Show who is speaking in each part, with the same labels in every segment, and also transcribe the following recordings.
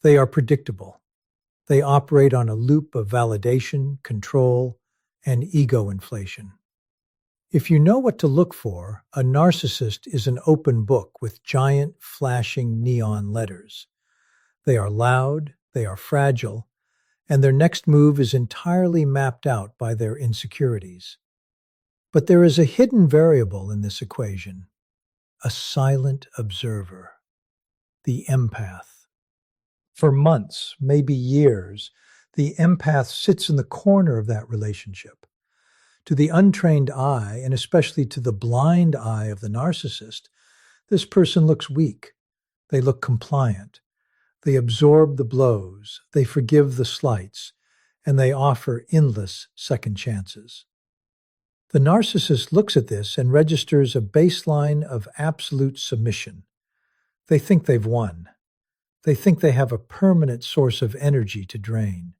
Speaker 1: They are predictable. They operate on a loop of validation, control, and ego inflation. If you know what to look for, a narcissist is an open book with giant, flashing neon letters. They are loud, they are fragile, and their next move is entirely mapped out by their insecurities. But there is a hidden variable in this equation, a silent observer, the empath. For months, maybe years, the empath sits in the corner of that relationship. To the untrained eye, and especially to the blind eye of the narcissist, this person looks weak. They look compliant. They absorb the blows, they forgive the slights, and they offer endless second chances. The narcissist looks at this and registers a baseline of absolute submission. They think they've won. They think they have a permanent source of energy to drain.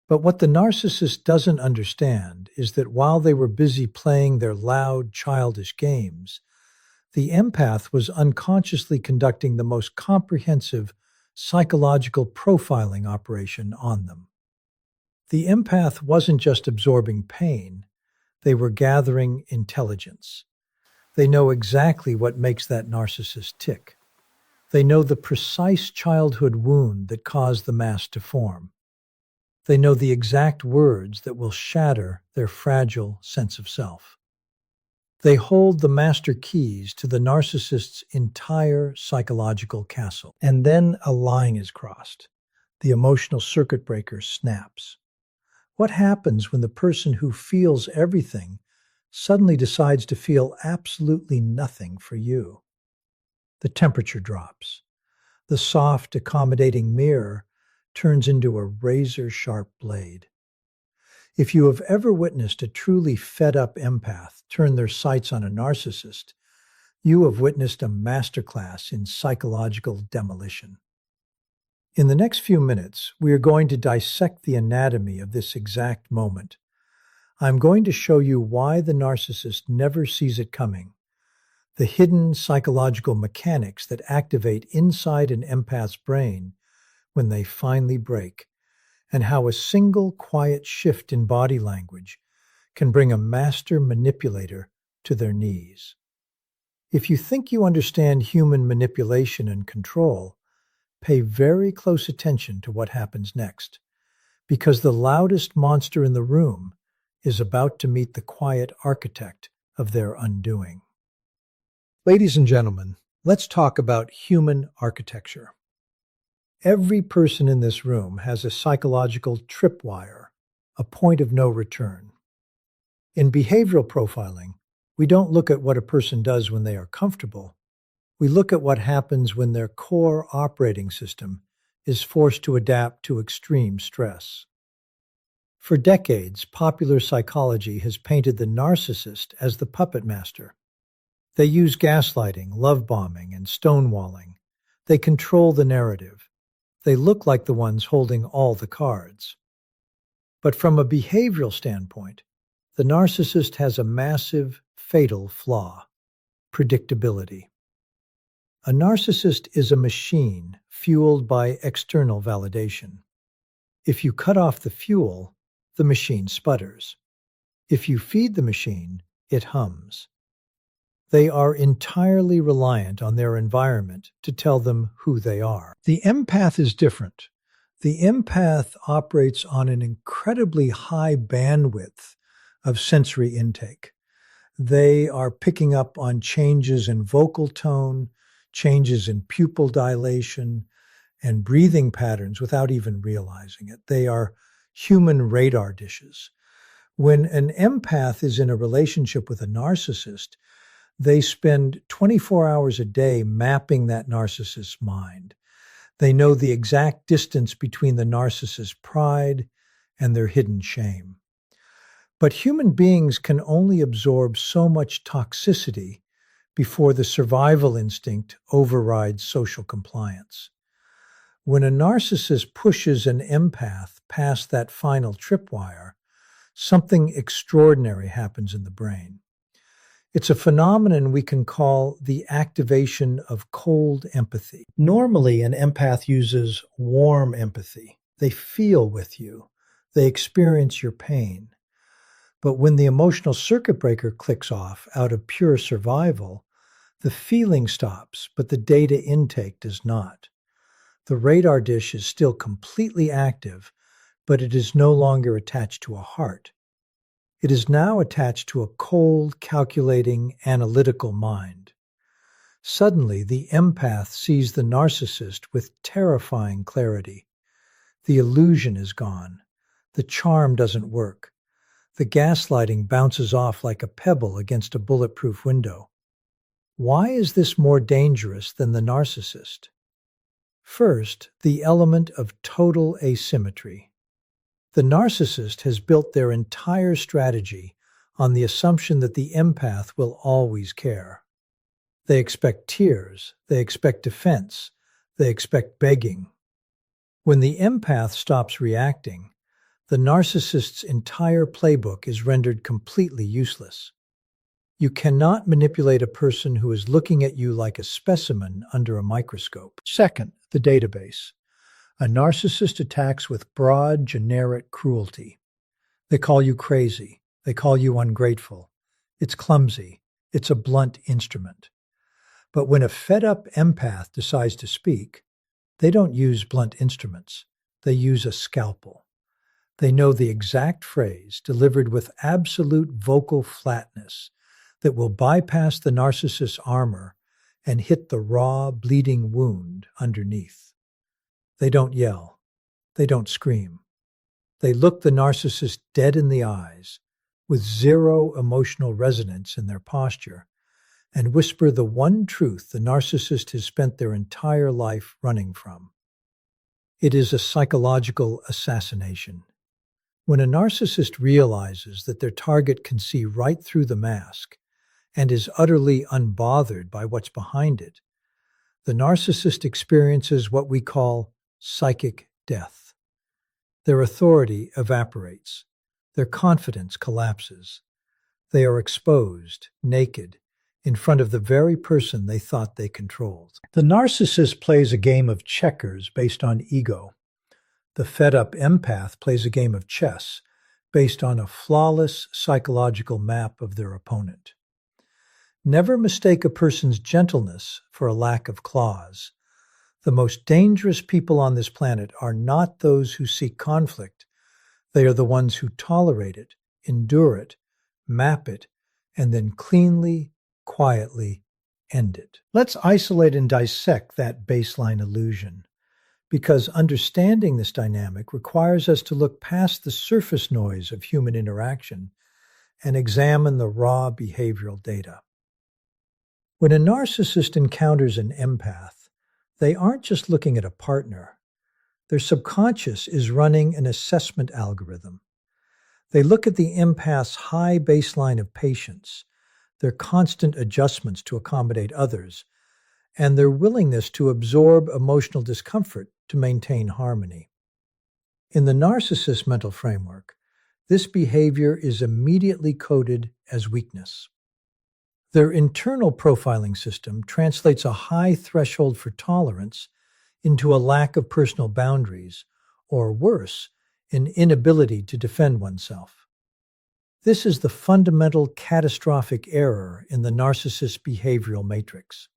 Speaker 1: But what the narcissist doesn't understand is that while they were busy playing their loud, childish games, the empath was unconsciously conducting the most comprehensive psychological profiling operation on them. The empath wasn't just absorbing pain, they were gathering intelligence. They know exactly what makes that narcissist tick. They know the precise childhood wound that caused the mask to form. They know the exact words that will shatter their fragile sense of self. They hold the master keys to the narcissist's entire psychological castle. And then a line is crossed. The emotional circuit breaker snaps. What happens when the person who feels everything suddenly decides to feel absolutely nothing for you? The temperature drops. The soft, accommodating mirror turns into a razor-sharp blade. If you have ever witnessed a truly fed-up empath turn their sights on a narcissist, you have witnessed a masterclass in psychological demolition. In the next few minutes, we are going to dissect the anatomy of this exact moment. I'm going to show you why the narcissist never sees it coming, the hidden psychological mechanics that activate inside an empath's brain when they finally break, and how a single quiet shift in body language can bring a master manipulator to their knees. If you think you understand human manipulation and control, pay very close attention to what happens next, because the loudest monster in the room is about to meet the quiet architect of their undoing. Ladies and gentlemen, let's talk about human architecture. Every person in this room has a psychological tripwire, a point of no return. In behavioral profiling, we don't look at what a person does when they are comfortable. We look at what happens when their core operating system is forced to adapt to extreme stress. For decades, popular psychology has painted the narcissist as the puppet master. They use gaslighting, love bombing, and stonewalling. They control the narrative. They look like the ones holding all the cards. But from a behavioral standpoint, the narcissist has a massive, fatal flaw: predictability. A narcissist is a machine fueled by external validation. If you cut off the fuel, the machine sputters. If you feed the machine, it hums. They are entirely reliant on their environment to tell them who they are. The empath is different. The empath operates on an incredibly high bandwidth of sensory intake. They are picking up on changes in vocal tone, changes in pupil dilation, and breathing patterns without even realizing it. They are human radar dishes. When an empath is in a relationship with a narcissist, they spend 24 hours a day mapping that narcissist's mind. They know the exact distance between the narcissist's pride and their hidden shame. But human beings can only absorb so much toxicity before the survival instinct overrides social compliance. When a narcissist pushes an empath past that final tripwire, something extraordinary happens in the brain. It's a phenomenon we can call the activation of cold empathy. Normally, an empath uses warm empathy. They feel with you. They experience your pain. But when the emotional circuit breaker clicks off out of pure survival, the feeling stops, but the data intake does not. The radar dish is still completely active, but it is no longer attached to a heart. It is now attached to a cold, calculating, analytical mind. Suddenly, the empath sees the narcissist with terrifying clarity. The illusion is gone. The charm doesn't work. The gaslighting bounces off like a pebble against a bulletproof window. Why is this more dangerous than the narcissist? First, the element of total asymmetry. The narcissist has built their entire strategy on the assumption that the empath will always care. They expect tears, they expect defense, they expect begging. When the empath stops reacting, the narcissist's entire playbook is rendered completely useless. You cannot manipulate a person who is looking at you like a specimen under a microscope. Second, the database. A narcissist attacks with broad, generic cruelty. They call you crazy. They call you ungrateful. It's clumsy. It's a blunt instrument. But when a fed-up empath decides to speak, they don't use blunt instruments. They use a scalpel. They know the exact phrase, delivered with absolute vocal flatness, that will bypass the narcissist's armor and hit the raw, bleeding wound underneath. They don't yell. They don't scream. They look the narcissist dead in the eyes, with zero emotional resonance in their posture, and whisper the one truth the narcissist has spent their entire life running from. It is a psychological assassination. When a narcissist realizes that their target can see right through the mask and is utterly unbothered by what's behind it, the narcissist experiences what we call psychic death. Their authority evaporates. Their confidence collapses. They are exposed, naked, in front of the very person they thought they controlled. The narcissist plays a game of checkers based on ego. The fed-up empath plays a game of chess based on a flawless psychological map of their opponent. Never mistake a person's gentleness for a lack of claws. The most dangerous people on this planet are not those who seek conflict. They are the ones who tolerate it, endure it, map it, and then cleanly, quietly end it. Let's isolate and dissect that baseline illusion, because understanding this dynamic requires us to look past the surface noise of human interaction and examine the raw behavioral data. When a narcissist encounters an empath, they aren't just looking at a partner. Their subconscious is running an assessment algorithm. They look at the empath's high baseline of patience, their constant adjustments to accommodate others, and their willingness to absorb emotional discomfort to maintain harmony. In the narcissist mental framework, this behavior is immediately coded as weakness. Their internal profiling system translates a high threshold for tolerance into a lack of personal boundaries, or worse, an inability to defend oneself. This is the fundamental catastrophic error in the narcissist behavioral matrix.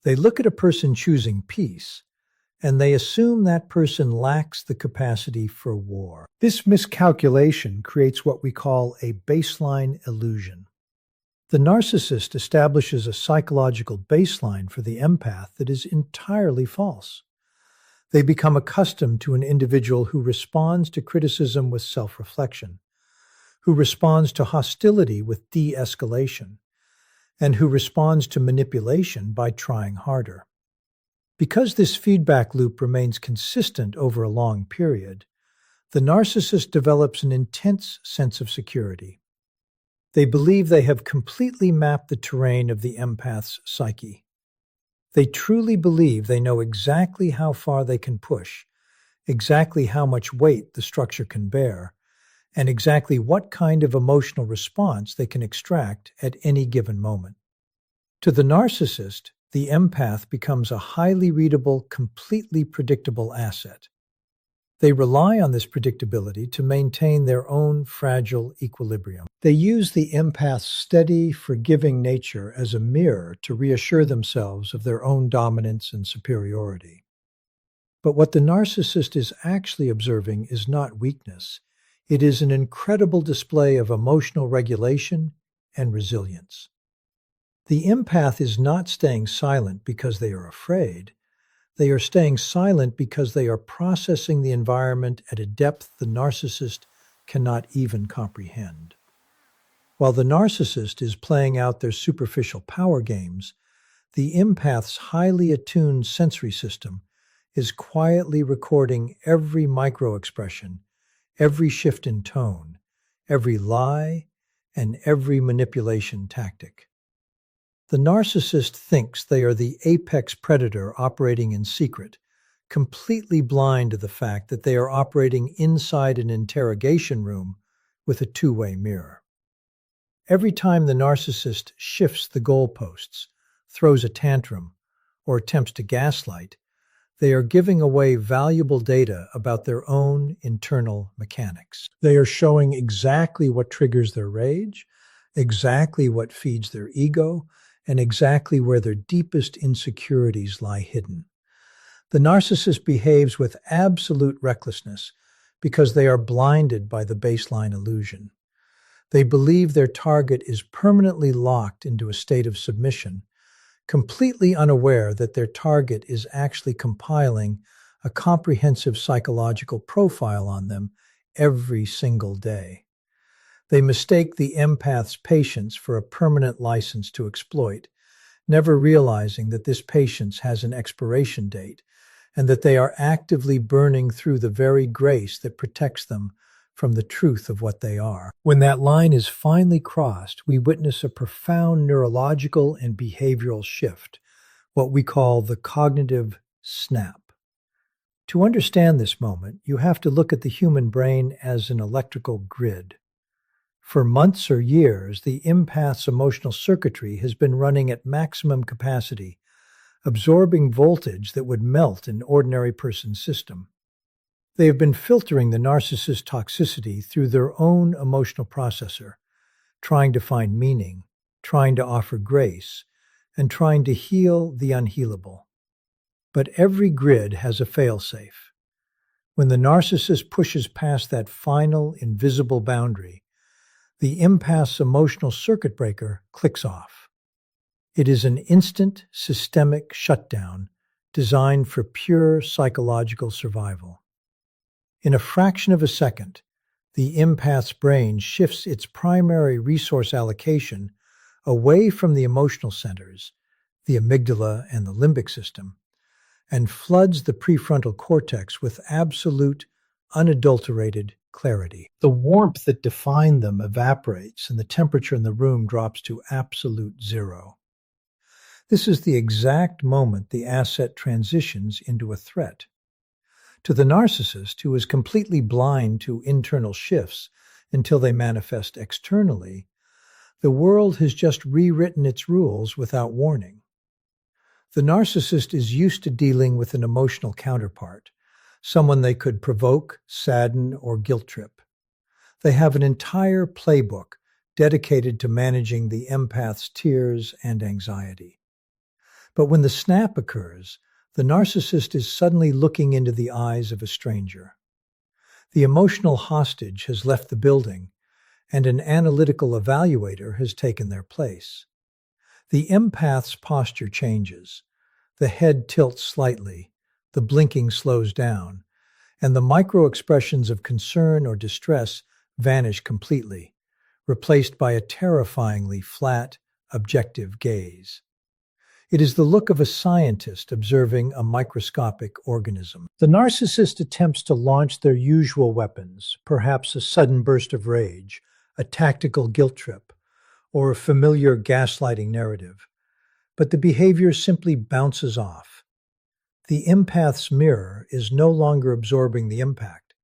Speaker 1: They look at a person choosing peace, and they assume that person lacks the capacity for war. This miscalculation creates what we call a baseline illusion. The narcissist establishes a psychological baseline for the empath that is entirely false. They become accustomed to an individual who responds to criticism with self-reflection, who responds to hostility with de-escalation, and who responds to manipulation by trying harder. Because this feedback loop remains consistent over a long period, the narcissist develops an intense sense of security. They believe they have completely mapped the terrain of the empath's psyche. They truly believe they know exactly how far they can push, exactly how much weight the structure can bear, and exactly what kind of emotional response they can extract at any given moment. To the narcissist, the empath becomes a highly readable, completely predictable asset. They rely on this predictability to maintain their own fragile equilibrium. They use the empath's steady, forgiving nature as a mirror to reassure themselves of their own dominance and superiority. But what the narcissist is actually observing is not weakness. It is an incredible display of emotional regulation and resilience. The empath is not staying silent because they are afraid. They are staying silent because they are processing the environment at a depth the narcissist cannot even comprehend. While the narcissist is playing out their superficial power games, the empath's highly attuned sensory system is quietly recording every micro-expression, every shift in tone, every lie, and every manipulation tactic. The narcissist thinks they are the apex predator operating in secret, completely blind to the fact that they are operating inside an interrogation room with a two-way mirror. Every time the narcissist shifts the goalposts, throws a tantrum, or attempts to gaslight, they are giving away valuable data about their own internal mechanics. They are showing exactly what triggers their rage, exactly what feeds their ego, and exactly where their deepest insecurities lie hidden. The narcissist behaves with absolute recklessness because they are blinded by the baseline illusion. They believe their target is permanently locked into a state of submission, completely unaware that their target is actually compiling a comprehensive psychological profile on them every single day. They mistake the empath's patience for a permanent license to exploit, never realizing that this patience has an expiration date and that they are actively burning through the very grace that protects them from the truth of what they are. When that line is finally crossed, we witness a profound neurological and behavioral shift, what we call the cognitive snap. To understand this moment, you have to look at the human brain as an electrical grid. For months or years, the empath's emotional circuitry has been running at maximum capacity, absorbing voltage that would melt an ordinary person's system. They have been filtering the narcissist's toxicity through their own emotional processor, trying to find meaning, trying to offer grace, and trying to heal the unhealable. But every grid has a failsafe. When the narcissist pushes past that final, invisible boundary, the empath's emotional circuit breaker clicks off. It is an instant, systemic shutdown designed for pure psychological survival. In a fraction of a second, the empath's brain shifts its primary resource allocation away from the emotional centers, the amygdala and the limbic system, and floods the prefrontal cortex with absolute, unadulterated clarity. The warmth that defined them evaporates, and the temperature in the room drops to absolute zero. This is the exact moment the asset transitions into a threat. To the narcissist, who is completely blind to internal shifts until they manifest externally, the world has just rewritten its rules without warning. The narcissist is used to dealing with an emotional counterpart, someone they could provoke, sadden, or guilt trip. They have an entire playbook dedicated to managing the empath's tears and anxiety. But when the snap occurs, the narcissist is suddenly looking into the eyes of a stranger. The emotional hostage has left the building, and an analytical evaluator has taken their place. The empath's posture changes. The head tilts slightly, the blinking slows down, and the micro-expressions of concern or distress vanish completely, replaced by a terrifyingly flat, objective gaze. It is the look of a scientist observing a microscopic organism. The narcissist attempts to launch their usual weapons, perhaps a sudden burst of rage, a tactical guilt trip, or a familiar gaslighting narrative. But the behavior simply bounces off. The empath's mirror is no longer absorbing the impact.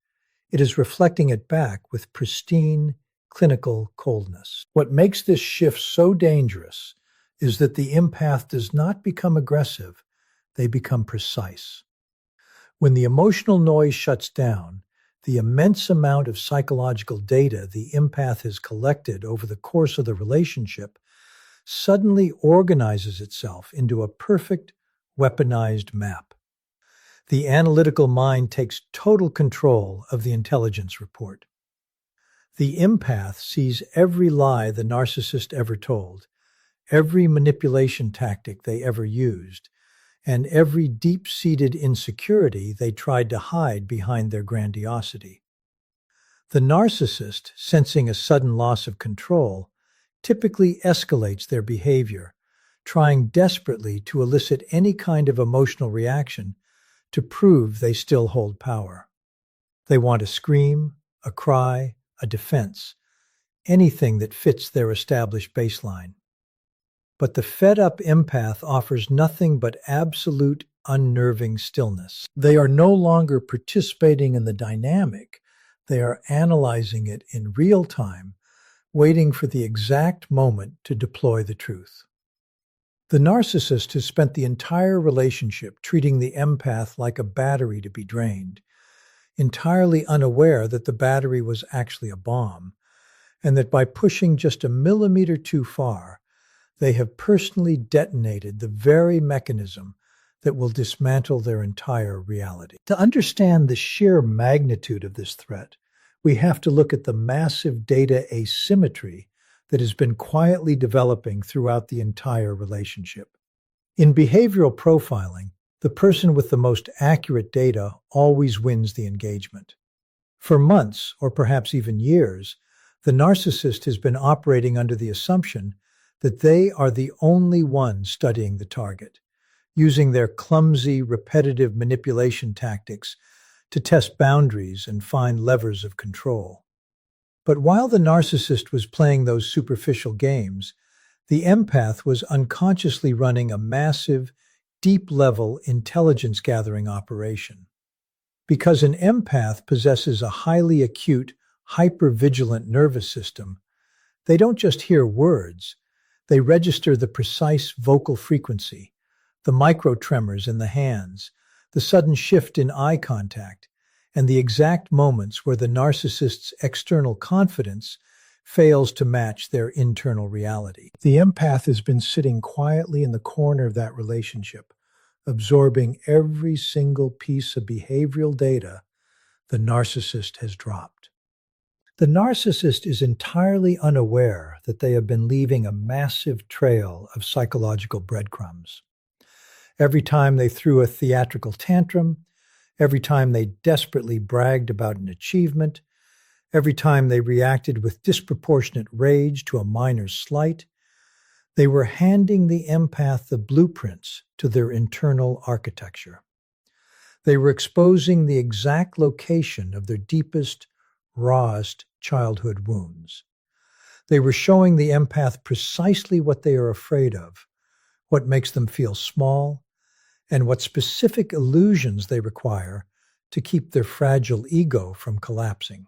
Speaker 1: it is reflecting it back with pristine, clinical coldness. What makes this shift so dangerous is that the empath does not become aggressive, they become precise. When the emotional noise shuts down, the immense amount of psychological data the empath has collected over the course of the relationship suddenly organizes itself into a perfect, weaponized map. The analytical mind takes total control of the intelligence report. The empath sees every lie the narcissist ever told, every manipulation tactic they ever used, and every deep-seated insecurity they tried to hide behind their grandiosity. The narcissist, sensing a sudden loss of control, typically escalates their behavior, trying desperately to elicit any kind of emotional reaction to prove they still hold power. They want a scream, a cry, a defense, anything that fits their established baseline. But the fed-up empath offers nothing but absolute, unnerving stillness. They are no longer participating in the dynamic. They are analyzing it in real time, waiting for the exact moment to deploy the truth. The narcissist has spent the entire relationship treating the empath like a battery to be drained, entirely unaware that the battery was actually a bomb, and that by pushing just a millimeter too far, they have personally detonated the very mechanism that will dismantle their entire reality. To understand the sheer magnitude of this threat, we have to look at the massive data asymmetry that has been quietly developing throughout the entire relationship. In behavioral profiling, the person with the most accurate data always wins the engagement. For months, or perhaps even years, the narcissist has been operating under the assumption that they are the only one studying the target, using their clumsy, repetitive manipulation tactics to test boundaries and find levers of control. But while the narcissist was playing those superficial games, the empath was unconsciously running a massive, deep-level intelligence-gathering operation. Because an empath possesses a highly acute, hyper-vigilant nervous system, they don't just hear words, they register the precise vocal frequency, the micro-tremors in the hands, the sudden shift in eye contact, and the exact moments where the narcissist's external confidence fails to match their internal reality. The empath has been sitting quietly in the corner of that relationship, absorbing every single piece of behavioral data the narcissist has dropped. The narcissist is entirely unaware that they have been leaving a massive trail of psychological breadcrumbs. Every time they threw a theatrical tantrum, every time they desperately bragged about an achievement, every time they reacted with disproportionate rage to a minor slight, they were handing the empath the blueprints to their internal architecture. They were exposing the exact location of their deepest, rawest childhood wounds. They were showing the empath precisely what they are afraid of, what makes them feel small, and what specific illusions they require to keep their fragile ego from collapsing.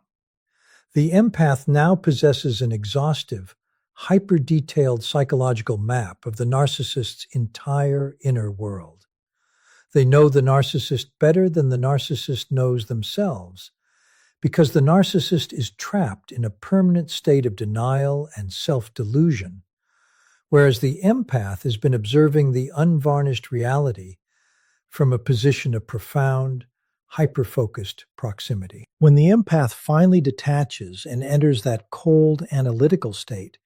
Speaker 1: The empath now possesses an exhaustive, hyper-detailed psychological map of the narcissist's entire inner world. They know the narcissist better than the narcissist knows themselves, because the narcissist is trapped in a permanent state of denial and self-delusion, whereas the empath has been observing the unvarnished reality from a position of profound, hyper-focused proximity. When the empath finally detaches and enters that cold, analytical state,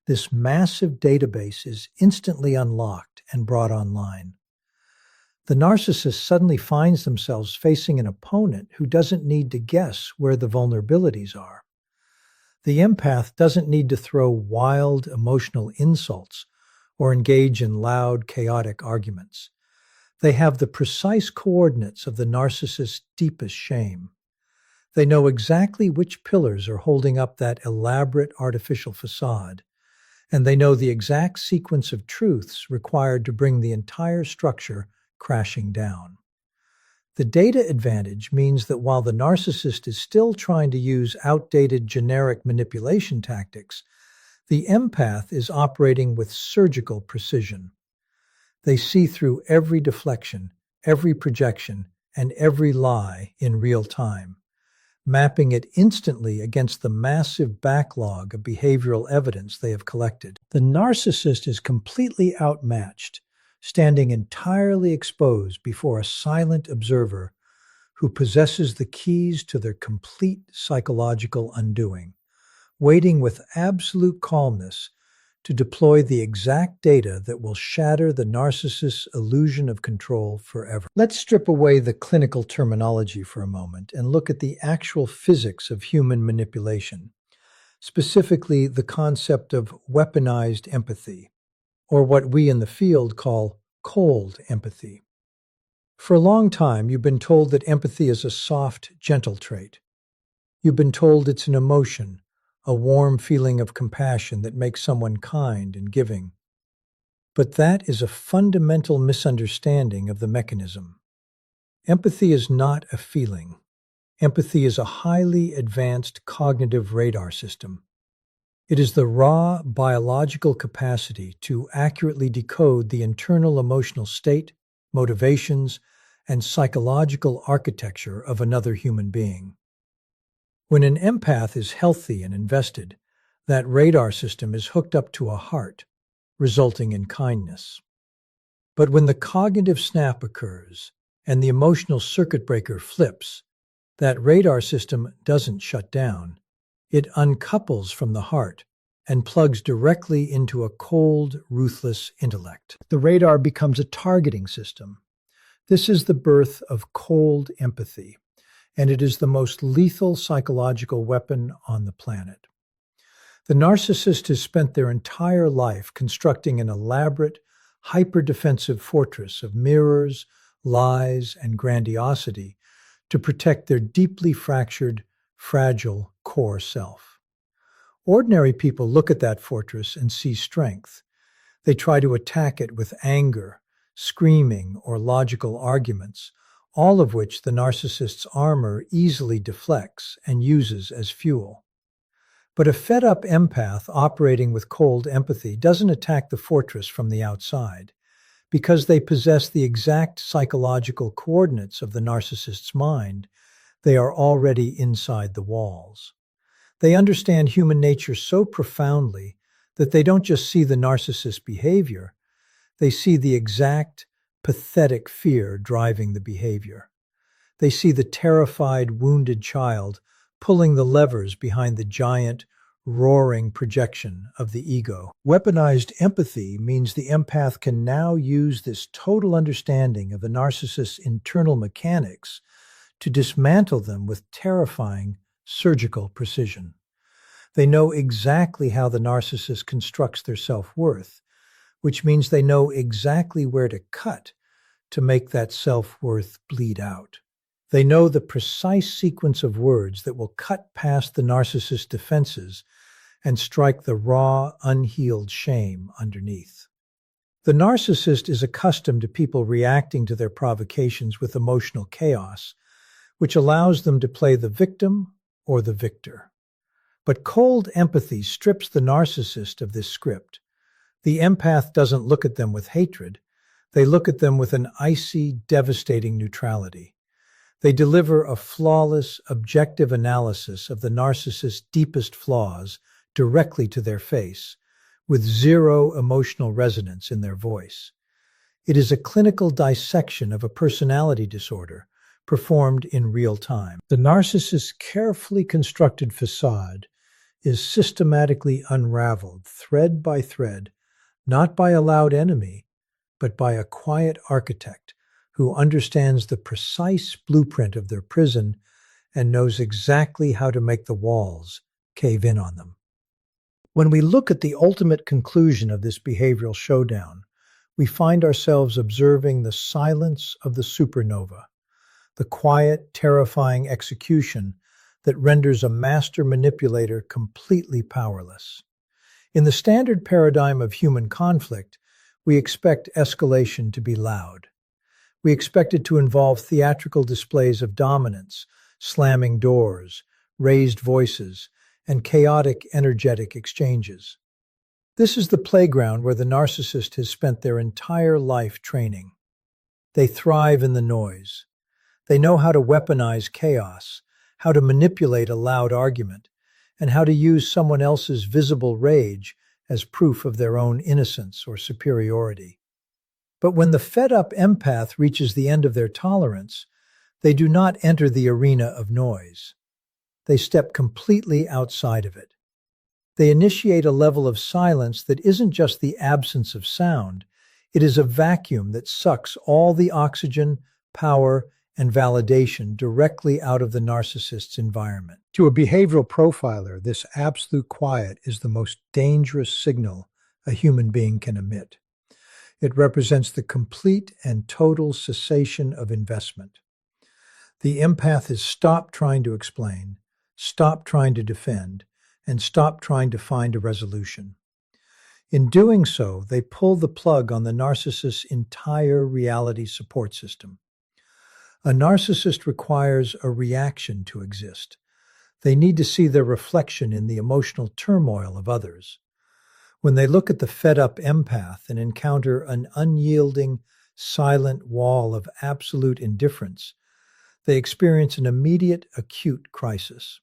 Speaker 1: this massive database is instantly unlocked and brought online. The narcissist suddenly finds themselves facing an opponent who doesn't need to guess where the vulnerabilities are. The empath doesn't need to throw wild, emotional insults or engage in loud, chaotic arguments. They have the precise coordinates of the narcissist's deepest shame. They know exactly which pillars are holding up that elaborate artificial facade, and they know the exact sequence of truths required to bring the entire structure crashing down. The data advantage means that while the narcissist is still trying to use outdated generic manipulation tactics, the empath is operating with surgical precision. They see through every deflection, every projection, and every lie in real time, mapping it instantly against the massive backlog of behavioral evidence they have collected. The narcissist is completely outmatched, standing entirely exposed before a silent observer who possesses the keys to their complete psychological undoing, waiting with absolute calmness to deploy the exact data that will shatter the narcissist's illusion of control forever. Let's strip away the clinical terminology for a moment and look at the actual physics of human manipulation, specifically the concept of weaponized empathy, or what we in the field call cold empathy. For a long time, you've been told that empathy is a soft, gentle trait. You've been told it's an emotion, a warm feeling of compassion that makes someone kind and giving. But that is a fundamental misunderstanding of the mechanism. Empathy is not a feeling. Empathy is a highly advanced cognitive radar system. It is the raw biological capacity to accurately decode the internal emotional state, motivations, and psychological architecture of another human being. When an empath is healthy and invested, that radar system is hooked up to a heart, resulting in kindness. But when the cognitive snap occurs and the emotional circuit breaker flips, that radar system doesn't shut down. It uncouples from the heart and plugs directly into a cold, ruthless intellect. The radar becomes a targeting system. This is the birth of cold empathy, and it is the most lethal psychological weapon on the planet. The narcissist has spent their entire life constructing an elaborate, hyper-defensive fortress of mirrors, lies, and grandiosity to protect their deeply fractured, fragile core self. Ordinary people look at that fortress and see strength. They try to attack it with anger, screaming, or logical arguments, all of which the narcissist's armor easily deflects and uses as fuel. But a fed-up empath operating with cold empathy doesn't attack the fortress from the outside, because they possess the exact psychological coordinates of the narcissist's mind. They are already inside the walls. They understand human nature so profoundly that they don't just see the narcissist's behavior, they see the exact, pathetic fear driving the behavior. They see the terrified, wounded child pulling the levers behind the giant, roaring projection of the ego. Weaponized empathy means the empath can now use this total understanding of the narcissist's internal mechanics to dismantle them with terrifying, surgical precision. They know exactly how the narcissist constructs their self-worth, which means they know exactly where to cut to make that self-worth bleed out. They know the precise sequence of words that will cut past the narcissist's defenses and strike the raw, unhealed shame underneath. The narcissist is accustomed to people reacting to their provocations with emotional chaos, which allows them to play the victim or the victor. But cold empathy strips the narcissist of this script. The empath doesn't look at them with hatred. They look at them with an icy, devastating neutrality. They deliver a flawless, objective analysis of the narcissist's deepest flaws directly to their face, with zero emotional resonance in their voice. It is a clinical dissection of a personality disorder performed in real time. The narcissist's carefully constructed facade is systematically unraveled, thread by thread, not by a loud enemy, but by a quiet architect who understands the precise blueprint of their prison and knows exactly how to make the walls cave in on them. When we look at the ultimate conclusion of this behavioral showdown, we find ourselves observing the silence of the supernova, the quiet, terrifying execution that renders a master manipulator completely powerless. In the standard paradigm of human conflict, we expect escalation to be loud. We expect it to involve theatrical displays of dominance, slamming doors, raised voices, and chaotic, energetic exchanges. This is the playground where the narcissist has spent their entire life training. They thrive in the noise. They know how to weaponize chaos, how to manipulate a loud argument, and how to use someone else's visible rage as proof of their own innocence or superiority. But when the fed-up empath reaches the end of their tolerance, they do not enter the arena of noise. They step completely outside of it. They initiate a level of silence that isn't just the absence of sound, it is a vacuum that sucks all the oxygen, power, and validation directly out of the narcissist's environment. To a behavioral profiler, this absolute quiet is the most dangerous signal a human being can emit. It represents the complete and total cessation of investment. The empath has stopped trying to explain, stopped trying to defend, and stopped trying to find a resolution. In doing so, they pull the plug on the narcissist's entire reality support system. A narcissist requires a reaction to exist. They need to see their reflection in the emotional turmoil of others. When they look at the fed-up empath and encounter an unyielding, silent wall of absolute indifference, they experience an immediate, acute crisis.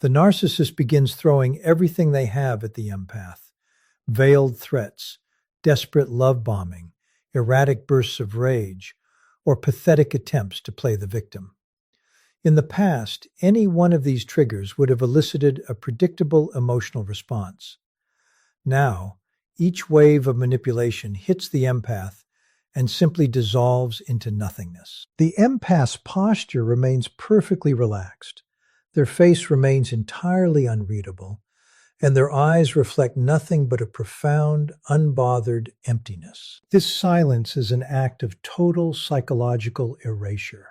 Speaker 1: The narcissist begins throwing everything they have at the empath: veiled threats, desperate love bombing, erratic bursts of rage, or pathetic attempts to play the victim. In the past, any one of these triggers would have elicited a predictable emotional response. Now, each wave of manipulation hits the empath and simply dissolves into nothingness. The empath's posture remains perfectly relaxed. Their face remains entirely unreadable, and their eyes reflect nothing but a profound, unbothered emptiness. This silence is an act of total psychological erasure.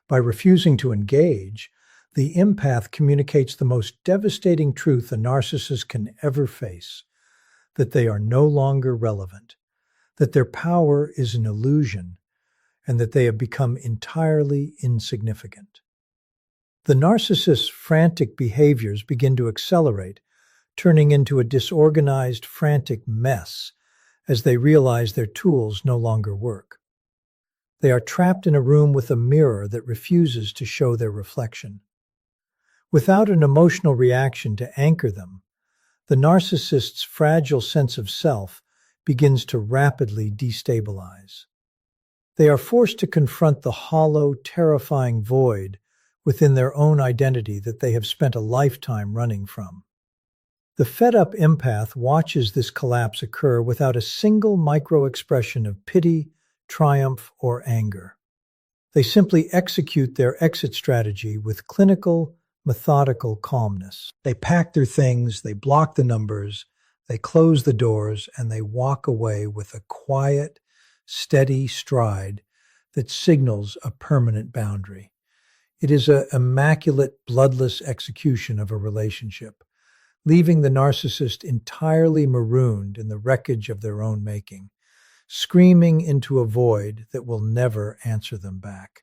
Speaker 1: By refusing to engage, the empath communicates the most devastating truth a narcissist can ever face: that they are no longer relevant, that their power is an illusion, and that they have become entirely insignificant. The narcissist's frantic behaviors begin to accelerate, turning into a disorganized, frantic mess as they realize their tools no longer work. They are trapped in a room with a mirror that refuses to show their reflection. Without an emotional reaction to anchor them, the narcissist's fragile sense of self begins to rapidly destabilize. They are forced to confront the hollow, terrifying void within their own identity that they have spent a lifetime running from. The fed-up empath watches this collapse occur without a single micro-expression of pity, triumph, or anger. They simply execute their exit strategy with clinical, methodical calmness. They pack their things, they block the numbers, they close the doors, and they walk away with a quiet, steady stride that signals a permanent boundary. It is an immaculate, bloodless execution of a relationship, leaving the narcissist entirely marooned in the wreckage of their own making, screaming into a void that will never answer them back.